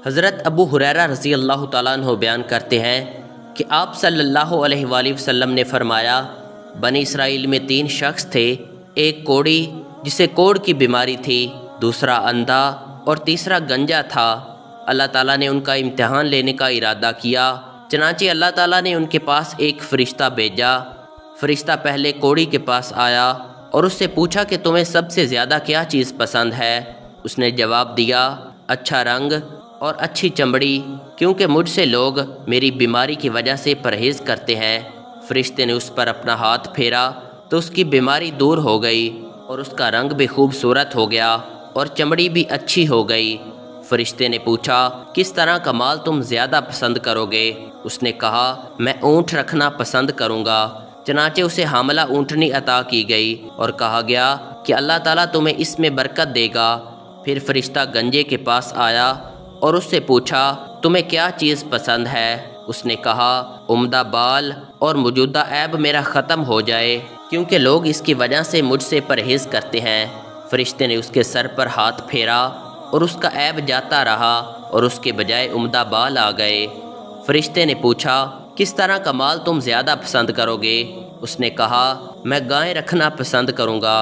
حضرت ابو ہریرہ رضی اللہ تعالیٰ عنہ بیان کرتے ہیں کہ آپ صلی اللہ علیہ وآلہ وسلم نے فرمایا، بنی اسرائیل میں 3 شخص تھے، ایک کوڑی جسے کوڑ کی بیماری تھی، دوسرا اندھا اور تیسرا گنجا تھا۔ اللہ تعالیٰ نے ان کا امتحان لینے کا ارادہ کیا، چنانچہ اللہ تعالیٰ نے ان کے پاس ایک فرشتہ بھیجا۔ فرشتہ پہلے کوڑی کے پاس آیا اور اس سے پوچھا کہ تمہیں سب سے زیادہ کیا چیز پسند ہے؟ اس نے جواب دیا، اچھا رنگ اور اچھی چمڑی، کیونکہ مجھ سے لوگ میری بیماری کی وجہ سے پرہیز کرتے ہیں۔ فرشتے نے اس پر اپنا ہاتھ پھیرا تو اس کی بیماری دور ہو گئی اور اس کا رنگ بھی خوبصورت ہو گیا اور چمڑی بھی اچھی ہو گئی۔ فرشتے نے پوچھا، کس طرح کا مال تم زیادہ پسند کرو گے؟ اس نے کہا، میں اونٹ رکھنا پسند کروں گا۔ چنانچہ اسے حاملہ اونٹنی عطا کی گئی اور کہا گیا کہ اللہ تعالیٰ تمہیں اس میں برکت دے گا۔ پھر فرشتہ گنجے کے پاس آیا اور اس سے پوچھا، تمہیں کیا چیز پسند ہے؟ اس نے کہا، عمدہ بال اور موجودہ عیب میرا ختم ہو جائے، کیونکہ لوگ اس کی وجہ سے مجھ سے پرہیز کرتے ہیں۔ فرشتے نے اس کے سر پر ہاتھ پھیرا اور اس کا عیب جاتا رہا اور اس کے بجائے عمدہ بال آ گئے۔ فرشتے نے پوچھا، کس طرح کا مال تم زیادہ پسند کرو گے؟ اس نے کہا، میں گائے رکھنا پسند کروں گا۔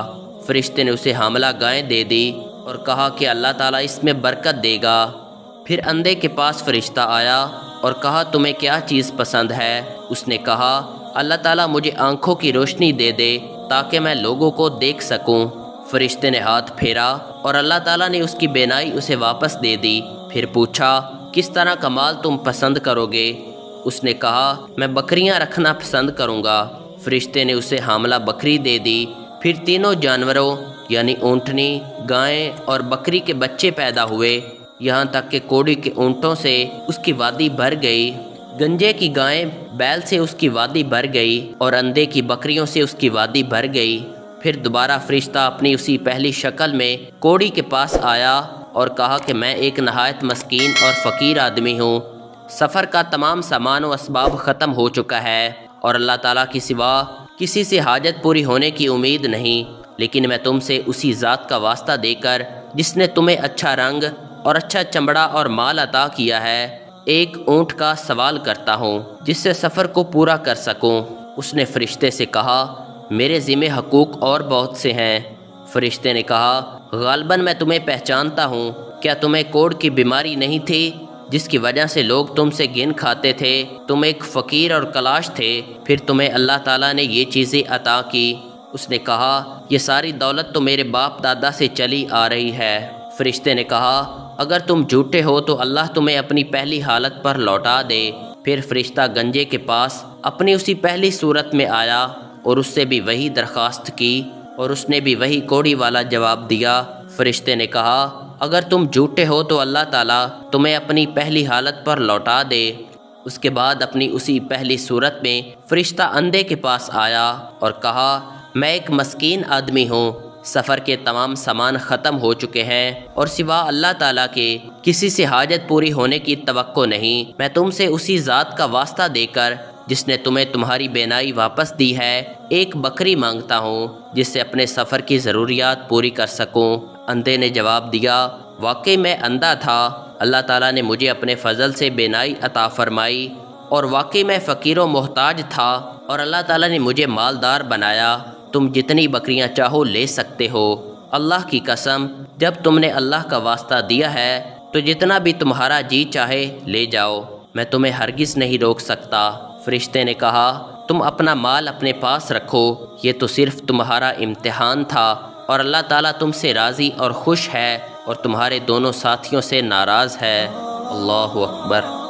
فرشتے نے اسے حاملہ گائے دے دی اور کہا کہ اللہ تعالیٰ اس میں برکت دے گا۔ پھر اندھے کے پاس فرشتہ آیا اور کہا، تمہیں کیا چیز پسند ہے؟ اس نے کہا، اللہ تعالیٰ مجھے آنکھوں کی روشنی دے دے تاکہ میں لوگوں کو دیکھ سکوں۔ فرشتے نے ہاتھ پھیرا اور اللہ تعالیٰ نے اس کی بینائی اسے واپس دے دی۔ پھر پوچھا، کس طرح کا مال تم پسند کرو گے؟ اس نے کہا، میں بکریاں رکھنا پسند کروں گا۔ فرشتے نے اسے حاملہ بکری دے دی۔ پھر تینوں جانوروں یعنی اونٹنی، گائیں اور بکری کے بچے پیدا ہوئے، یہاں تک کہ کوڑی کے اونٹوں سے اس کی وادی بھر گئی، گنجے کی گائیں بیل سے اس کی وادی بھر گئی اور اندھے کی بکریوں سے اس کی وادی بھر گئی۔ پھر دوبارہ فرشتہ اپنی اسی پہلی شکل میں کوڑی کے پاس آیا اور کہا کہ میں ایک نہایت مسکین اور فقیر آدمی ہوں، سفر کا تمام سامان و اسباب ختم ہو چکا ہے اور اللہ تعالیٰ کی سوا کسی سے حاجت پوری ہونے کی امید نہیں، لیکن میں تم سے اسی ذات کا واسطہ دے کر جس نے تمہیں اچھا رنگ اور اچھا چمڑا اور مال عطا کیا ہے، ایک اونٹ کا سوال کرتا ہوں جس سے سفر کو پورا کر سکوں۔ اس نے فرشتے سے کہا، میرے ذمہ حقوق اور بہت سے ہیں۔ فرشتے نے کہا، غالباً میں تمہیں پہچانتا ہوں، کیا تمہیں کوڑ کی بیماری نہیں تھی جس کی وجہ سے لوگ تم سے گن کھاتے تھے؟ تم ایک فقیر اور کلاش تھے، پھر تمہیں اللہ تعالیٰ نے یہ چیزیں عطا کی۔ اس نے کہا، یہ ساری دولت تو میرے باپ دادا سے چلی آ رہی ہے۔ فرشتے نے کہا، اگر تم جھوٹے ہو تو اللہ تمہیں اپنی پہلی حالت پر لوٹا دے۔ پھر فرشتہ گنجے کے پاس اپنی اسی پہلی صورت میں آیا اور اس سے بھی وہی درخواست کی اور اس نے بھی وہی کوڑی والا جواب دیا۔ فرشتے نے کہا، اگر تم جھوٹے ہو تو اللہ تعالیٰ تمہیں اپنی پہلی حالت پر لوٹا دے۔ اس کے بعد اپنی اسی پہلی صورت میں فرشتہ اندھے کے پاس آیا اور کہا، میں ایک مسکین آدمی ہوں، سفر کے تمام سامان ختم ہو چکے ہیں اور سوا اللہ تعالیٰ کے کسی سے حاجت پوری ہونے کی توقع نہیں۔ میں تم سے اسی ذات کا واسطہ دے کر جس نے تمہیں تمہاری بینائی واپس دی ہے، ایک بکری مانگتا ہوں جس سے اپنے سفر کی ضروریات پوری کر سکوں۔ اندھے نے جواب دیا، واقعی میں اندھا تھا، اللہ تعالیٰ نے مجھے اپنے فضل سے بینائی عطا فرمائی، اور واقعی میں فقیر و محتاج تھا اور اللہ تعالیٰ نے مجھے مالدار بنایا۔ تم جتنی بکریاں چاہو لے سکتے ہو، اللہ کی قسم جب تم نے اللہ کا واسطہ دیا ہے تو جتنا بھی تمہارا جی چاہے لے جاؤ، میں تمہیں ہرگز نہیں روک سکتا۔ فرشتے نے کہا، تم اپنا مال اپنے پاس رکھو، یہ تو صرف تمہارا امتحان تھا اور اللہ تعالیٰ تم سے راضی اور خوش ہے اور تمہارے دونوں ساتھیوں سے ناراض ہے۔ اللہ اکبر۔